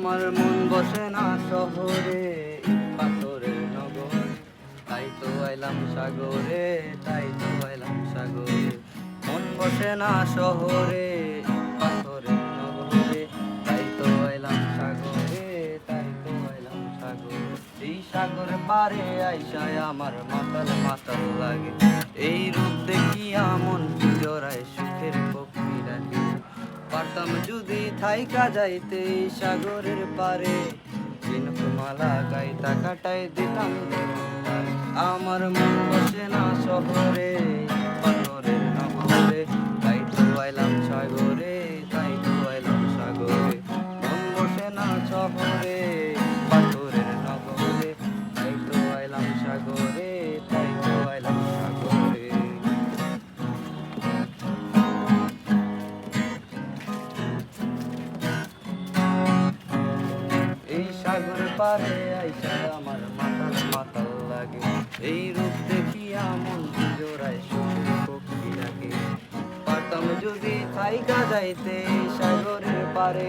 আমার মন বসে না শহরে, পাথরের নগর, তাই তো আইলাম সাগরে, তাই তো আইলাম সাগরে। মন বসে না শহরে, পাথরের নগরে, তাই তো আইলাম সাগরে, তাই তো আইলাম সাগরে। এই সাগর পারে আইসায় আমার মাতাল মাতাল লাগে, এই রূপ দেখিয়া মন জড়ায় সুখের পক্ষী ডাকে। পারতাম যদি থাইকা যাইতে সাগরের পারে, চিনকমালা গাইতা কাটাই দিতাম জীবনটায়। আমার মন বসে না শহরে, পাথরের নগরে, তাই তো আইলাম সাগরে, তাই তো আইলাম সাগরে। মন বসে না শহরে, পাথরের নগরে, তাই তো আইলাম সাগরে, তাই তো আইলাম সাগরে। এই সাগর পারে আইসা আমার মাতাল মাতাল লাগে, এই রূপ দেখিয়া মন জোড়ায় সুখের পক্ষী ডাকে। পারতাম যদি থাইকা যাইতে সাগরের পারে,